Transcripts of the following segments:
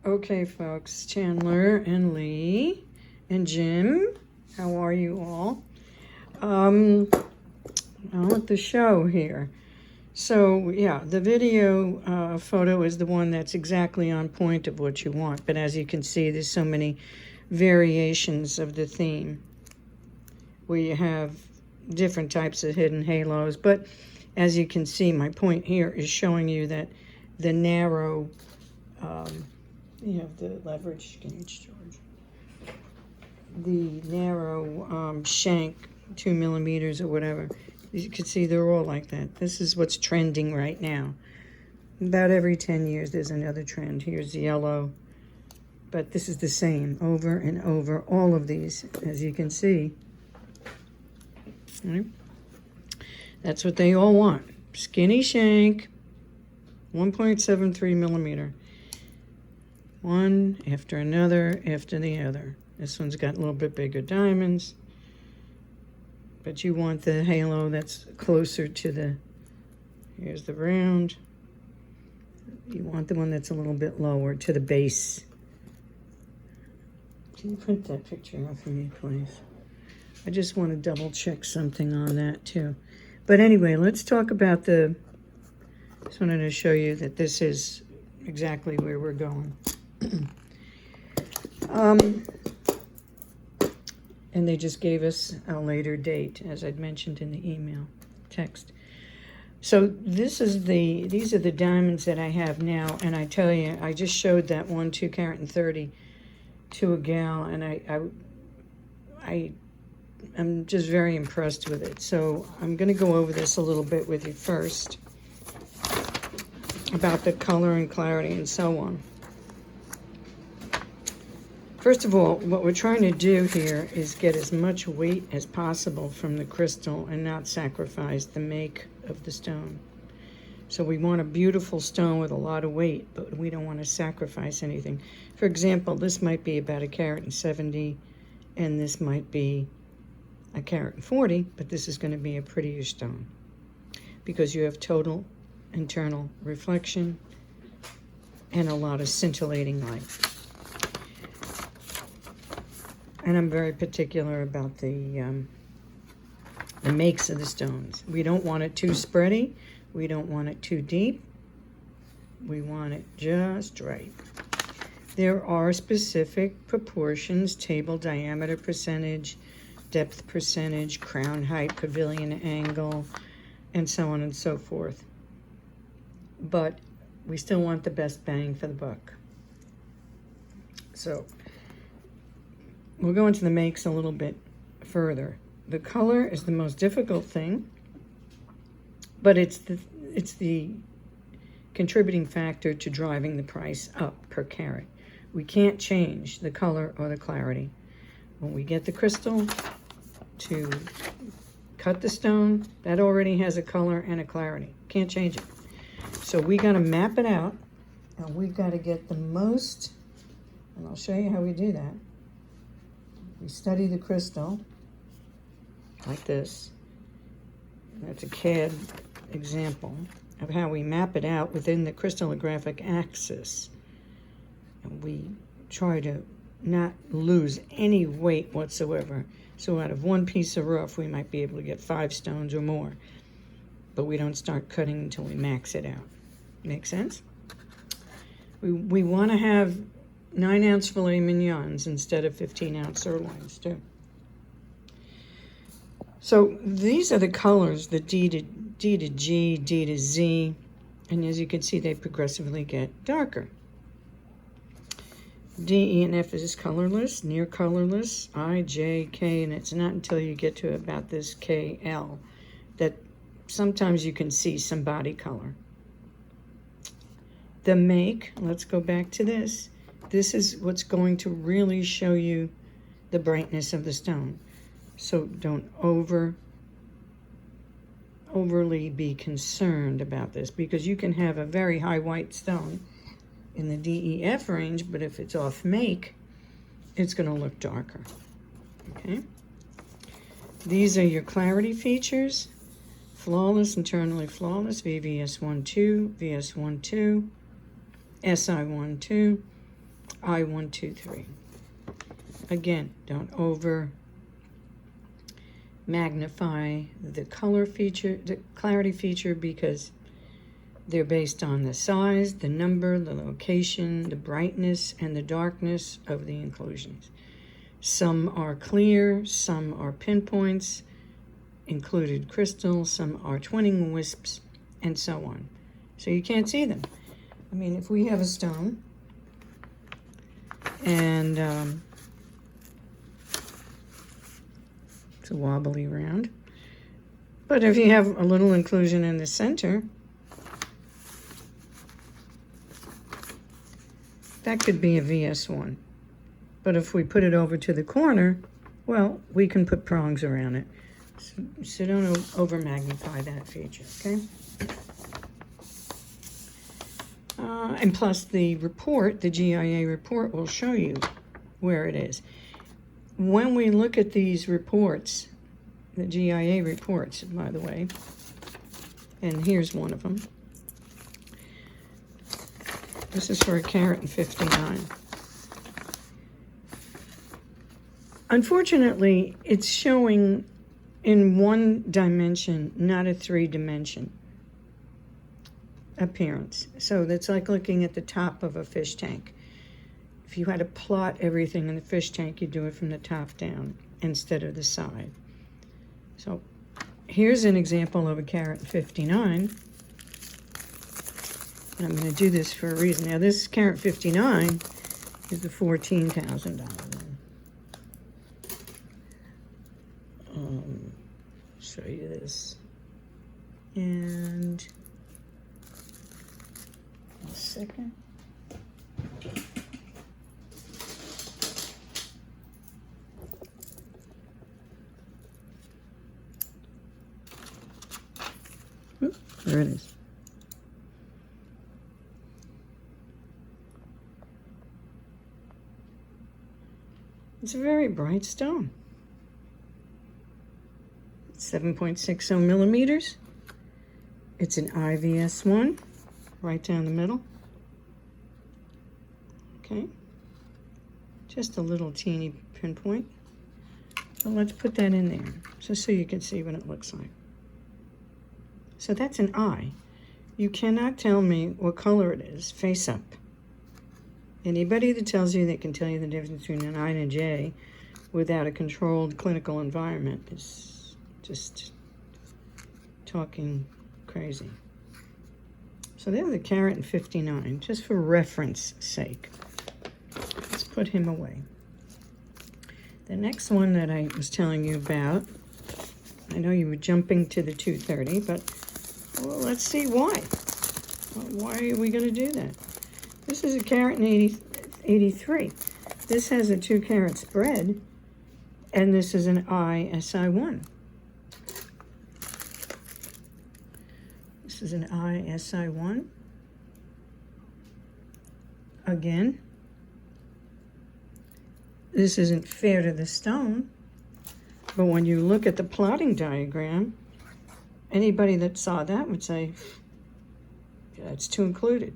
Okay, folks, Chandler and Lee and Jim, how are you all? On with the show here. So, yeah, the video photo is the one that's exactly on point of what you want. But as you can see, there's so many variations of the theme where you have different types of hidden halos. But as you can see, my point here is showing you that the narrow, you have the leverage gauge, George. The narrow shank, 2 millimeters or whatever. You can see they're all like that. This is what's trending right now. About every 10 years there's another trend. Here's the yellow. But this is the same over and over. All of these, as you can see. Right? That's what they all want. Skinny shank, 1.73 millimeter. One after another after the other. This one's got a little bit bigger diamonds. But you want the halo that's closer to the, here's the round. You want the one that's a little bit lower to the base. Can you print that picture out for me, please? I just want to double check something on that too. But anyway, let's talk about the, just wanted to show you that this is exactly where we're going. And they just gave us a later date, as I'd mentioned in the email text. So these are the diamonds that I have now, and I tell you, I just showed that one 2 carat and 30 to a gal, and I'm just very impressed with it. So I'm going to go over this a little bit with you first about the color and clarity and so on. First of all, what we're trying to do here is get as much weight as possible from the crystal and not sacrifice the make of the stone. So we want a beautiful stone with a lot of weight, but we don't want to sacrifice anything. For example, this might be about 1 carat and 70, and this might be 1 carat and 40, but this is going to be a prettier stone because you have total internal reflection and a lot of scintillating light. And I'm very particular about the makes of the stones. We don't want it too spready. We don't want it too deep. We want it just right. There are specific proportions, table diameter percentage, depth percentage, crown height, pavilion angle, and so on and so forth. But we still want the best bang for the buck. So we'll go into the makes a little bit further. The color is the most difficult thing, but it's the contributing factor to driving the price up per carat. We can't change the color or the clarity. When we get the crystal to cut the stone, that already has a color and a clarity. Can't change it. So we got to map it out, and we've got to get the most, and I'll show you how we do that. We study the crystal like this. That's a CAD example of how we map it out within the crystallographic axis. And we try to not lose any weight whatsoever. So out of one piece of rough, we might be able to get 5 stones or more. But we don't start cutting until we max it out. Make sense? We want to have 9-ounce filet mignons instead of 15-ounce sirloins too. So these are the colors, the D to G, D to Z, and as you can see, they progressively get darker. D, E, and F is colorless, near colorless, I, J, K, and it's not until you get to about this K, L that sometimes you can see some body color. The make, let's go back to this. This is what's going to really show you the brightness of the stone. So don't overly be concerned about this, because you can have a very high white stone in the DEF range, but if it's off make, it's going to look darker. Okay? These are your clarity features. Flawless, internally flawless, VVS12, VS12, SI12, I123. Again, don't over magnify the color feature, the clarity feature, because they're based on the size, the number, the location, the brightness, and the darkness of the inclusions. Some are clear, some are pinpoints, included crystals, some are twinning wisps, and so on. So you can't see them. I mean, if we have a stone and it's a wobbly round, but if you have a little inclusion in the center, that could be a VS1. But if we put it over to the corner, well, we can put prongs around it. So don't over magnify that feature, okay? And plus the report, the GIA report, will show you where it is. When we look at these reports, the GIA reports, by the way, and here's one of them. This is for a carat and 59. Unfortunately, it's showing in one dimension, not a 3-dimension appearance. So that's like looking at the top of a fish tank. If you had to plot everything in the fish tank, you do it from the top down instead of the side. So here's an example of a carat 59. And I'm going to do this for a reason. Now this carat 59 is the $14,000 one. Show you this. And a second. Oop, there it is. It's a very bright stone. 7.60 millimeters. It's an IVS1, right down the middle. Okay. Just a little teeny pinpoint. So let's put that in there, just so you can see what it looks like. So that's an eye. You cannot tell me what color it is, face up. Anybody that tells you they can tell you the difference between an I and a J without a controlled clinical environment is just talking crazy. So there's the carat and 59, just for reference sake. Let's put him away. The next one that I was telling you about, I know you were jumping to the 230, but well, let's see why. Why are we going to do that? This is a carat and 83. This has a 2 carat spread, and this is an ISI1. This is an ISI1. Again, this isn't fair to the stone, but when you look at the plotting diagram, anybody that saw that would say, yeah, it's too included.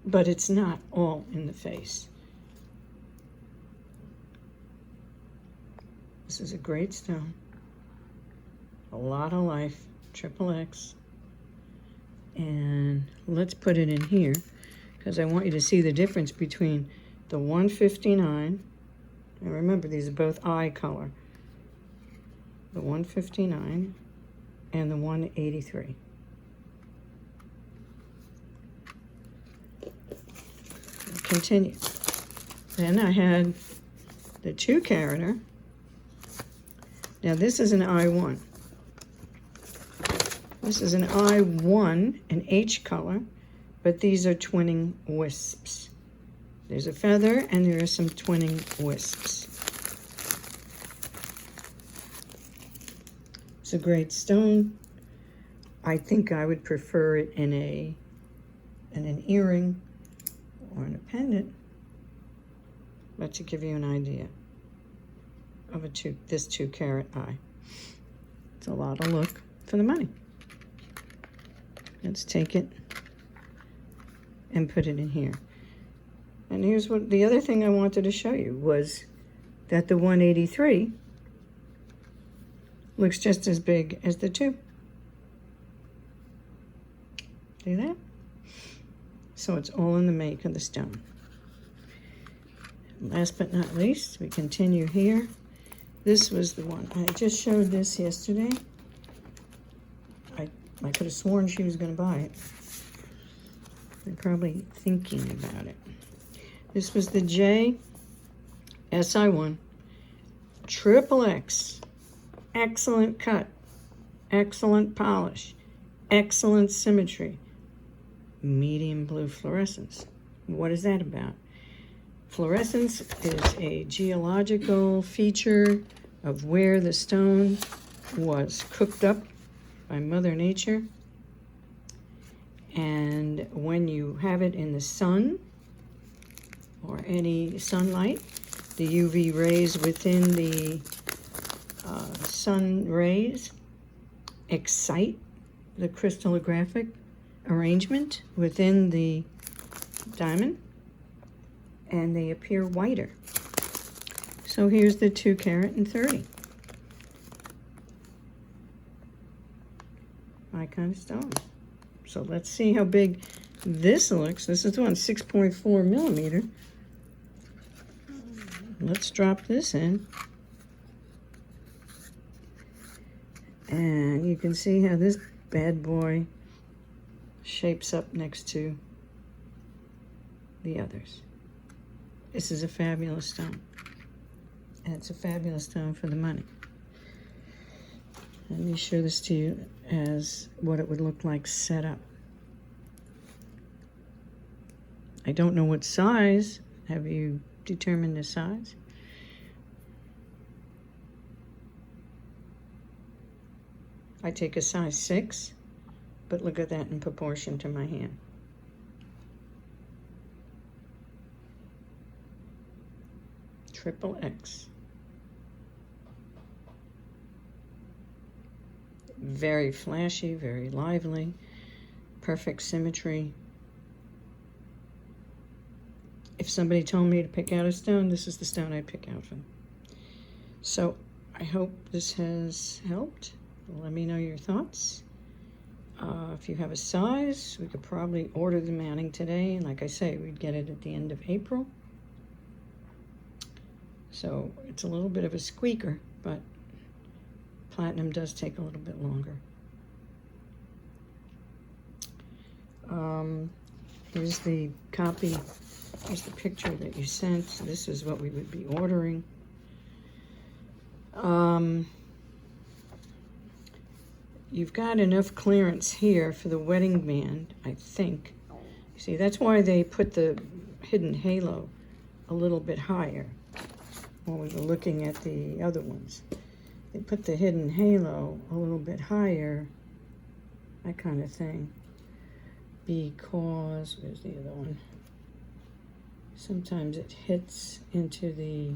But it's not all in the face. This is a great stone. A lot of life, XXX. And let's put it in here, because I want you to see the difference between the 159, and remember these are both eye color, the 159 and the 183. Continue. Then I had the 2 carater. Now this is an I1. This is an I1, an H color, but these are twinning wisps. There's a feather and there are some twinning wisps. It's a great stone. I think I would prefer it in an earring or in a pendant, but to give you an idea of this 2 carat eye. It's a lot of look for the money. Let's take it and put it in here. And here's what the other thing I wanted to show you was that the 183 looks just as big as the 2. See that? So it's all in the make of the stone. Last but not least, we continue here. This was the one. I just showed this yesterday. I could have sworn she was going to buy it. I'm probably thinking about it. This was the JSI1. Triple X. Excellent cut. Excellent polish. Excellent symmetry. Medium blue fluorescence. What is that about? Fluorescence is a geological feature of where the stone was cooked up by Mother Nature. And when you have it in the sun or any sunlight, the UV rays within the sun rays excite the crystallographic arrangement within the diamond, and they appear whiter. So here's the 2 carat and 30. My kind of stone. So let's see how big this looks. This is the one, 6.4 millimeter. Let's drop this in. And you can see how this bad boy shapes up next to the others. This is a fabulous stone. And it's a fabulous stone for the money. Let me show this to you as what it would look like set up. I don't know what size. Have you determined the size? I take a size 6, but look at that in proportion to my hand. Triple X. Very flashy, very lively, perfect symmetry. If somebody told me to pick out a stone, this is the stone I'd pick out for them. So I hope this has helped. Let me know your thoughts. If you have a size, we could probably order the mounting today. And like I say, we'd get it at the end of April. So it's a little bit of a squeaker, but platinum does take a little bit longer. Here's the copy. Here's the picture that you sent. This is what we would be ordering. You've got enough clearance here for the wedding band, I think. See, that's why they put the hidden halo a little bit higher when we were looking at the other ones. They put the hidden halo a little bit higher, that kind of thing, because, where's the other one? Sometimes it hits into the,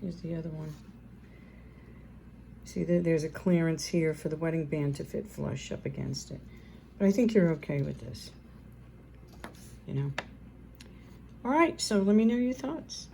here's the other one. See, there's a clearance here for the wedding band to fit flush up against it. But I think you're okay with this, you know. All right, so let me know your thoughts.